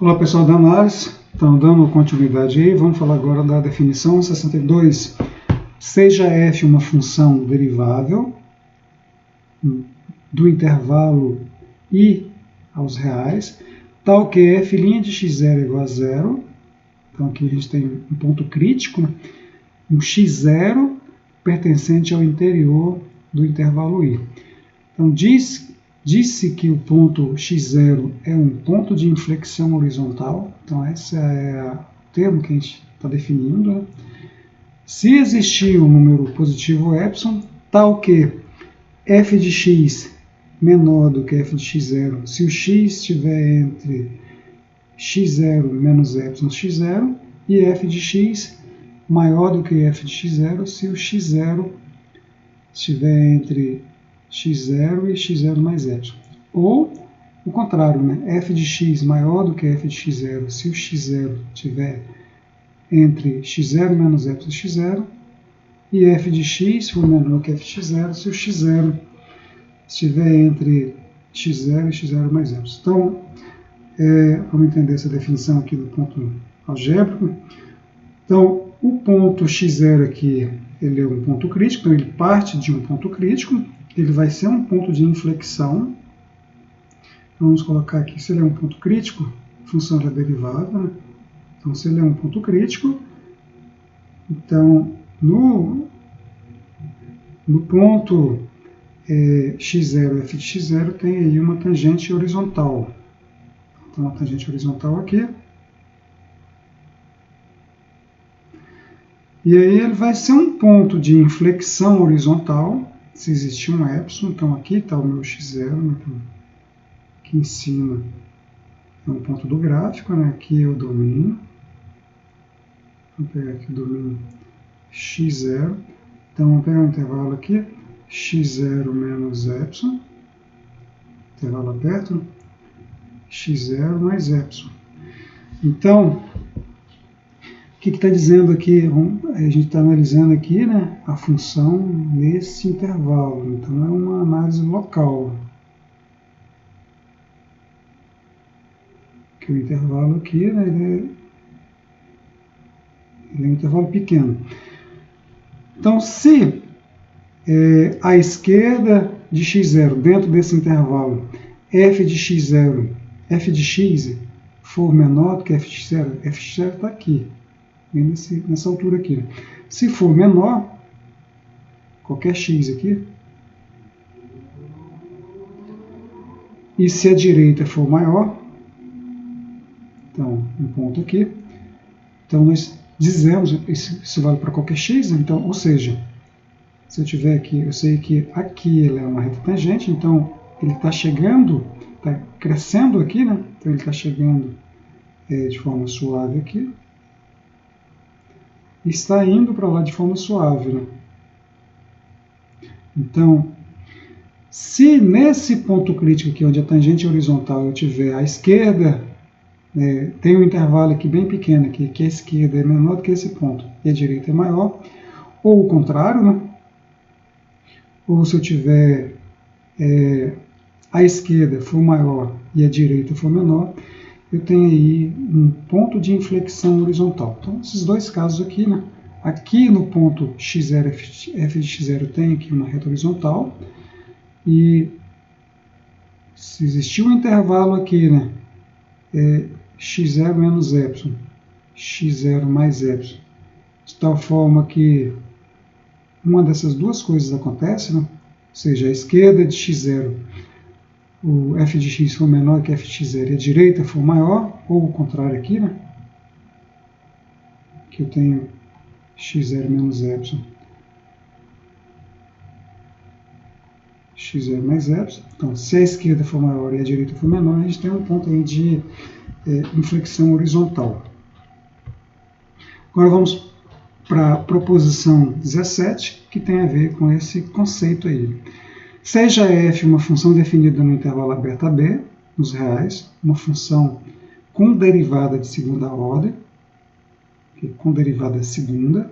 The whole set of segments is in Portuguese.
Olá pessoal da análise, então dando continuidade aí, vamos falar agora da definição 62. Seja f uma função derivável do intervalo i aos reais, tal que f' de x0 é igual a zero. Então aqui a gente tem um ponto crítico, um x0 pertencente ao interior do intervalo i. Então disse que o ponto x0 é um ponto de inflexão horizontal, então esse é o termo que a gente está definindo, né? Se existir um número positivo epsilon, tal que f de x menor do que f de x0, se o x estiver entre x0 menos epsilon x0, e f de x maior do que f de x0, se o x0 estiver entre x0 e x0 mais epsilon. Ou o contrário, né? F de x maior do que f de x0, se o x0 estiver entre x0 menos epsilon x0, e f de x for menor que f de x0, se o x0 estiver entre x0 e x0 mais epsilon. Então, vamos entender essa definição aqui do ponto algébrico. Então, o ponto x0 aqui, ele é um ponto crítico, então ele parte de um ponto crítico, ele vai ser um ponto de inflexão. Vamos colocar aqui, se ele é um ponto crítico, a função já é derivada, né? Então, se ele é um ponto crítico, então, no ponto x0, f de x0, tem aí uma tangente horizontal. Então, a tangente horizontal aqui. E aí ele vai ser um ponto de inflexão horizontal, se existir um epsilon. Então, aqui está o meu x0, né? Aqui em cima é um ponto do gráfico, né? Aqui é o domínio. Vou pegar aqui o domínio x0. Então, vamos pegar um intervalo aqui, x0 menos epsilon, intervalo aberto, x0 mais epsilon. Então, o que está dizendo aqui? A gente está analisando aqui, né, a função nesse intervalo. Então, é uma análise local. Que o intervalo aqui, né, ele é um intervalo pequeno. Então, se a esquerda de x0, dentro desse intervalo, f de x0, f de x for menor do que f de x0, f de x0 está aqui, nessa altura aqui. Né? Se for menor, qualquer x aqui, e se a direita for maior, então, um ponto aqui, então nós dizemos, isso vale para qualquer x, então, ou seja, se eu tiver aqui, eu sei que aqui ele é uma reta tangente, então ele está chegando, está crescendo aqui, né? Então ele está chegando de forma suave aqui, e está indo para lá de forma suave, né? Então, se nesse ponto crítico aqui, onde a tangente é horizontal, eu tiver à esquerda, tem um intervalo aqui bem pequeno, aqui, que a esquerda é menor do que esse ponto, e a direita é maior, ou o contrário, né? Ou se eu tiver a esquerda for maior e a direita for menor, eu tenho aí um ponto de inflexão horizontal. Então, esses dois casos aqui, né? Aqui no ponto x0, f de x0 tem aqui uma reta horizontal, e se existir um intervalo aqui, né? x0 menos epsilon, x0 mais epsilon, de tal forma que uma dessas duas coisas acontece, né? Ou seja, a esquerda de x0, o f de x for menor que f de x0 e a direita for maior, ou o contrário aqui, né? Que eu tenho x0 menos epsilon, x0 mais epsilon. Então, se a esquerda for maior e a direita for menor, a gente tem um ponto aí de inflexão horizontal. Agora vamos para a proposição 17, que tem a ver com esse conceito aí. Seja f uma função definida no intervalo aberto a b, nos reais, uma função com derivada de segunda ordem, com derivada segunda,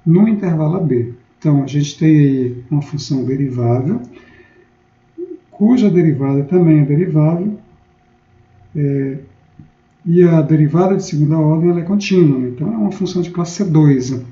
no intervalo ab. Então, a gente tem aí uma função derivável, cuja derivada também é derivável, E a derivada de segunda ordem ela é contínua, então é uma função de classe C2.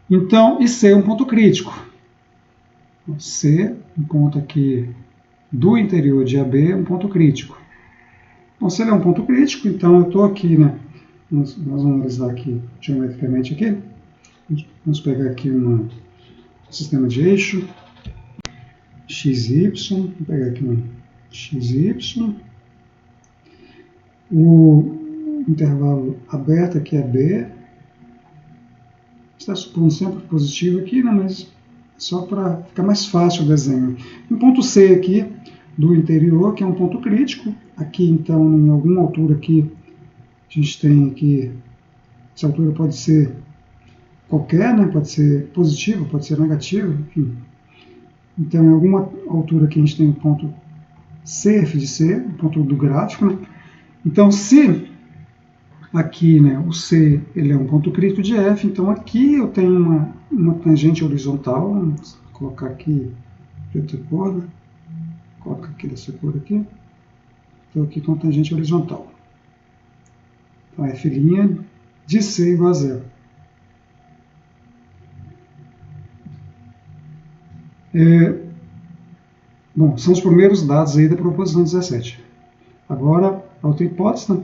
Então, e C é um ponto crítico. C, um ponto aqui do interior de AB, é um ponto crítico. Então, se ele é um ponto crítico, então eu estou aqui, né? Nós vamos analisar aqui geometricamente aqui. Vamos pegar aqui um sistema de eixo, XY, vou pegar aqui um XY. O intervalo aberto aqui é B. Está supondo sempre positivo aqui, né? Mas só para ficar mais fácil o desenho. Um ponto C aqui do interior, que é um ponto crítico. Aqui, então, em alguma altura aqui, a gente tem aqui, essa altura pode ser qualquer, né? Pode ser positiva, pode ser negativa, enfim. Então, em alguma altura aqui a gente tem o ponto C, f de C, o ponto do gráfico, né? Então, se aqui, né, o C ele é um ponto crítico de F, então aqui eu tenho uma tangente horizontal, vamos colocar aqui de outra cor, né? Coloca aqui dessa cor aqui. Estou aqui com a tangente horizontal. Então, F' de C igual a zero. Bom, são os primeiros dados aí da proposição 17. Agora, a outra hipótese, né?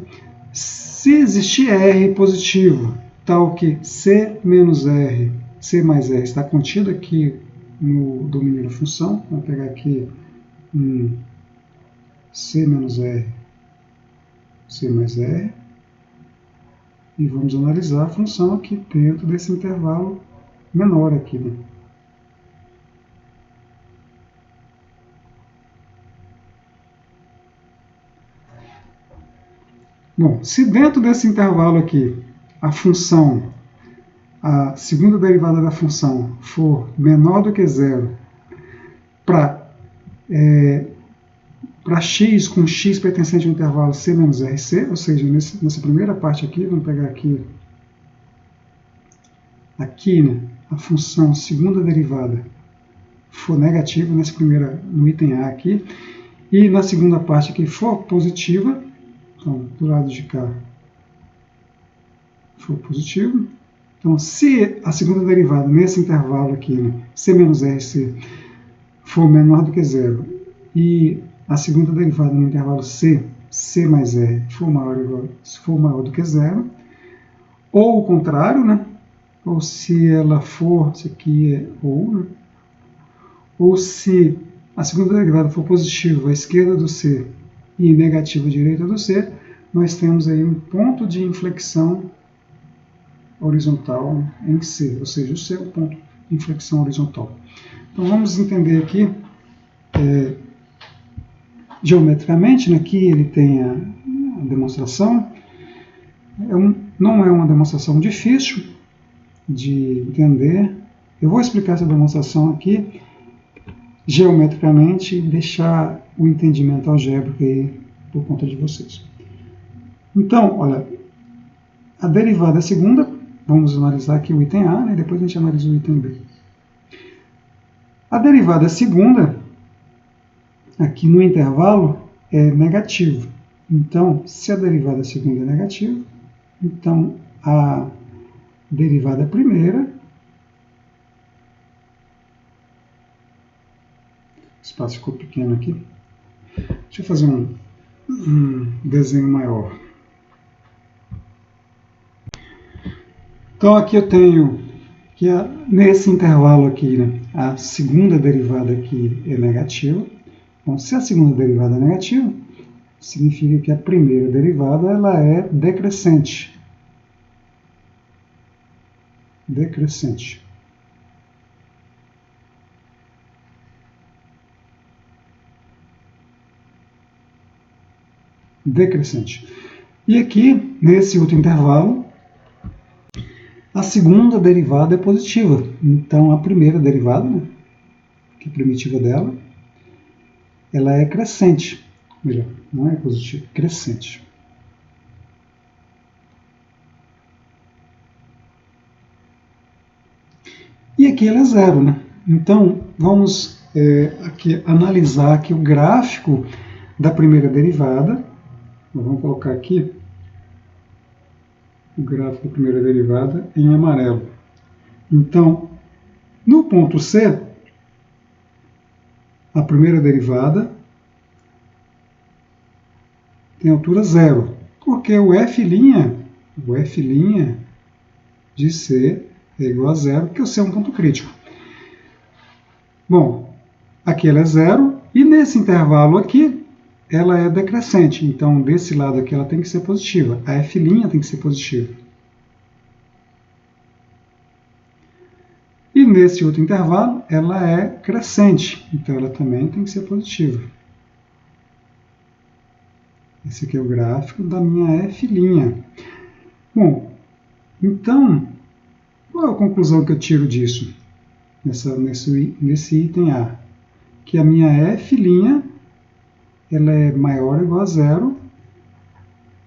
Se existir R positivo, tal que C menos R, C mais R está contido aqui no domínio da função, vamos pegar aqui C menos R, C mais R, e vamos analisar a função aqui dentro desse intervalo menor aqui, né? Bom, se dentro desse intervalo aqui a função, a segunda derivada da função for menor do que zero para x com x pertencente ao intervalo C menos RC, ou seja, nessa primeira parte aqui, vamos pegar aqui, né, a função segunda derivada for negativa, nessa primeira, no item A aqui, e na segunda parte aqui for positiva, então do lado de cá for positivo. Então, se a segunda derivada nesse intervalo aqui, né, C menos RC, for menor do que zero, e a segunda derivada no intervalo C, C mais R, for maior do que zero, ou o contrário, né? Ou se ela for, isso aqui é ou, né? Ou se a segunda derivada for positiva à esquerda do C e negativa à direita do C, nós temos aí um ponto de inflexão horizontal em C, ou seja, o C é o ponto de inflexão horizontal. Então vamos entender aqui, geometricamente, né, aqui ele tem a demonstração. Não é uma demonstração difícil de entender. Eu vou explicar essa demonstração aqui geometricamente e deixar o entendimento algébrico aí por conta de vocês. Então, olha, a derivada segunda, vamos analisar aqui o item A, né, depois a gente analisa o item B. A derivada segunda, aqui no intervalo, é negativa. Então, se a derivada segunda é negativa, então a derivada primeira, o espaço ficou pequeno aqui, deixa eu fazer um desenho maior. Então aqui eu tenho que nesse intervalo aqui, né, a segunda derivada aqui é negativa. Bom, se a segunda derivada é negativa, significa que a primeira derivada ela é decrescente. Decrescente. Decrescente. E aqui, nesse outro intervalo, a segunda derivada é positiva. Então, a primeira derivada, né, que é a primitiva dela, ela é crescente. Melhor, não é positiva, crescente. E aqui ela é zero, né? Então, vamos aqui analisar aqui o gráfico da primeira derivada Vamos colocar aqui o gráfico da primeira derivada em amarelo. Então, no ponto C, a primeira derivada tem altura zero, porque o f' de C é igual a zero, porque o C é um ponto crítico. Bom, aqui ela é zero, e nesse intervalo aqui, ela é decrescente. Então, desse lado aqui, ela tem que ser positiva. A f' tem que ser positiva. E nesse outro intervalo, ela é crescente. Então, ela também tem que ser positiva. Esse aqui é o gráfico da minha f'. Bom, então, qual é a conclusão que eu tiro disso? Nesse item A? Que a minha f' ela é maior ou igual a zero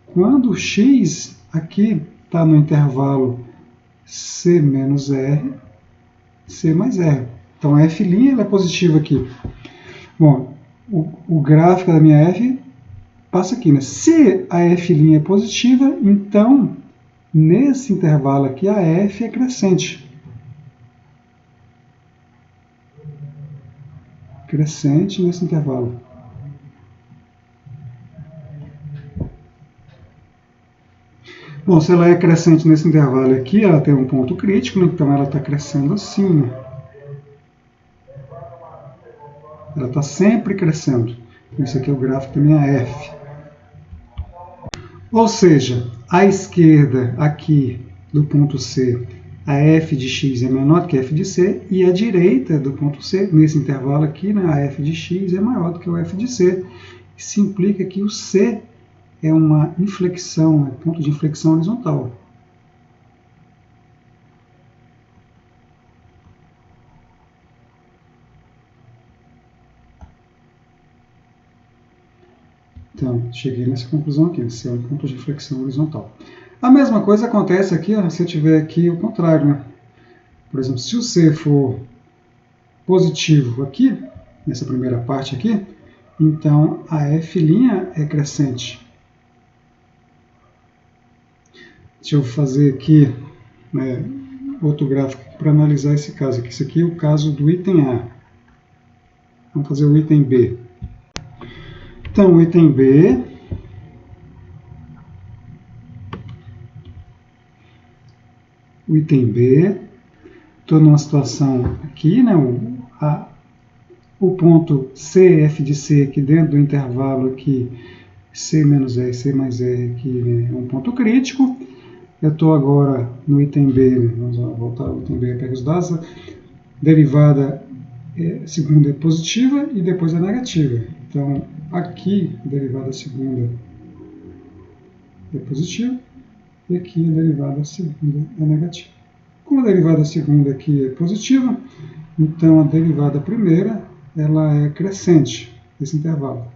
quando o x aqui está no intervalo C menos R, C mais R. Então, a f' ela é positiva aqui. Bom, o gráfico da minha f passa aqui, né? Se a f' é positiva, então, nesse intervalo aqui, a f é crescente. Crescente nesse intervalo. Bom, se ela é crescente nesse intervalo aqui, ela tem um ponto crítico, né? Então ela está crescendo assim, né? Ela está sempre crescendo. Isso aqui é o gráfico da minha f. Ou seja, à esquerda aqui do ponto C, a f de x é menor do que a f de C, e à direita do ponto C, nesse intervalo aqui, né, a f de x é maior do que o f de C. Isso implica que o C é uma inflexão, é ponto de inflexão horizontal. Então, cheguei nessa conclusão aqui, C é um ponto de inflexão horizontal. A mesma coisa acontece aqui, se eu tiver aqui o contrário, né? Por exemplo, se o C for positivo aqui, nessa primeira parte aqui, então a f' é crescente. Deixa eu fazer aqui outro gráfico para analisar esse caso aqui. Esse aqui é o caso do item A. Vamos fazer o item B. Então, o item B, estou numa situação aqui, né, o ponto C, f de C, aqui dentro do intervalo aqui, C menos R, C mais R, aqui, né, é um ponto crítico. Eu estou agora no item B, né, vamos voltar ao item B, pega os dados, derivada segunda é positiva e depois é negativa. Então, aqui a derivada segunda é positiva e aqui a derivada segunda é negativa. Como a derivada segunda aqui é positiva, então a derivada primeira ela é crescente, esse intervalo.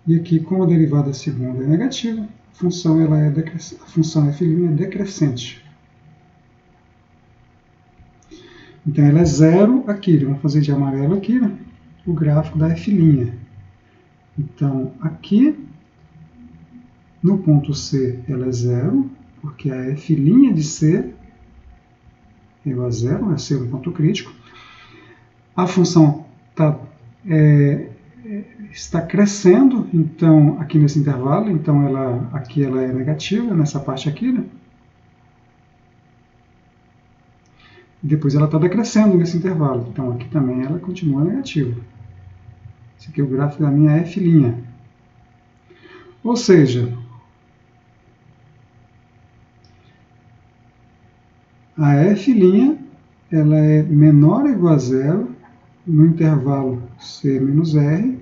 E aqui, como a derivada segunda é negativa, a função f' é decrescente. Então, ela é zero aqui. Vamos fazer de amarelo aqui, né? O gráfico da f'. Então, aqui, no ponto C, ela é zero, porque a f' de C é igual a zero, vai ser um ponto crítico. A função está crescendo, então, aqui nesse intervalo, então aqui ela é negativa, nessa parte aqui, né? Depois ela está decrescendo nesse intervalo, então aqui também ela continua negativa. Esse aqui é o gráfico da minha f'. Ou seja, a f' ela é menor ou igual a zero no intervalo C menos R,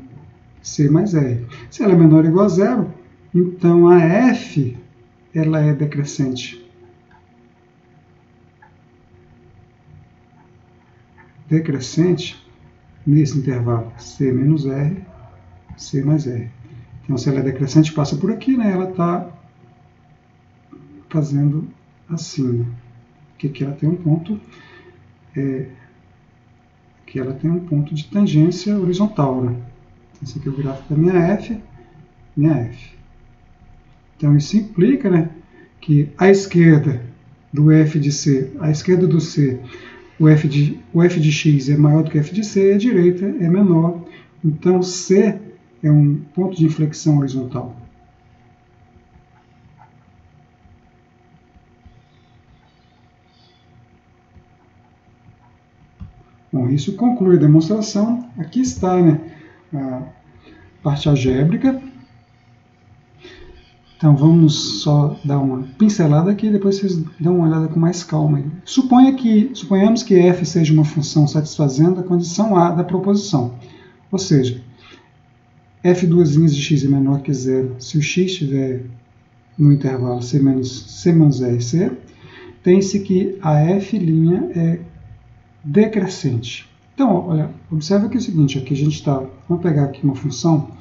C mais R. Se ela é menor ou igual a zero, então a f ela é decrescente. Decrescente nesse intervalo C menos R, C mais R. Então, se ela é decrescente, passa por aqui, né? Ela está fazendo assim, né? Porque aqui ela tem um ponto, aqui ela tem um ponto de tangência horizontal, né? Esse aqui é o gráfico da minha F. Então isso implica, né, que à esquerda do f de C, à esquerda do C, o f de x é maior do que f de C, e à direita é menor. Então C é um ponto de inflexão horizontal. Bom, isso conclui a demonstração. Aqui está, né, a parte algébrica. Então vamos só dar uma pincelada aqui e depois vocês dão uma olhada com mais calma. Suponhamos que f seja uma função satisfazendo a condição A da proposição. Ou seja, f duas linhas de x é menor que zero se o x estiver no intervalo c menos e e c. Tem-se que a f' é decrescente. Então, olha, observa aqui o seguinte, aqui a gente está, vamos pegar aqui uma função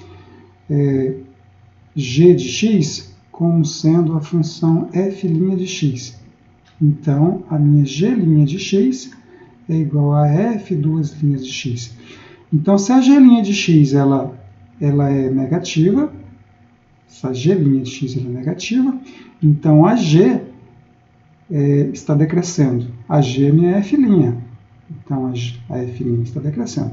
g de x como sendo a função f' de x. Então, a minha g' de x é igual a f duas linhas de x. Então, se a g' de x ela é negativa, se a g' de x é negativa, então a g está decrescendo. A g é minha f'. Então, a f' está decrescendo.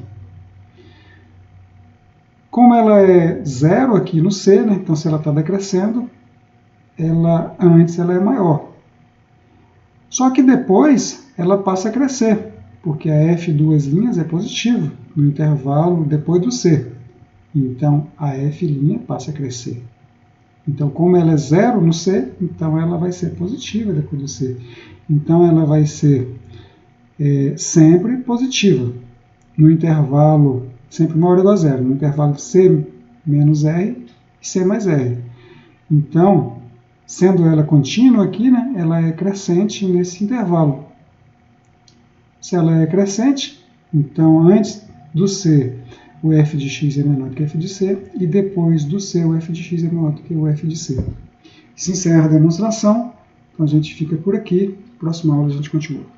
Como ela é zero aqui no C, né? Então se ela está decrescendo, antes ela é maior. Só que depois ela passa a crescer, porque a f duas linhas é positiva no intervalo depois do C. Então a f' passa a crescer. Então como ela é zero no C, então ela vai ser positiva depois do C. Então ela vai ser sempre positiva no intervalo sempre maior ou igual a zero, no intervalo C menos R e C mais R. Então, sendo ela contínua aqui, né, ela é crescente nesse intervalo. Se ela é crescente, então antes do C o f de x é menor do que f de C, e depois do C o f de x é menor do que o f de C. Se encerra a demonstração, então a gente fica por aqui, próxima aula a gente continua.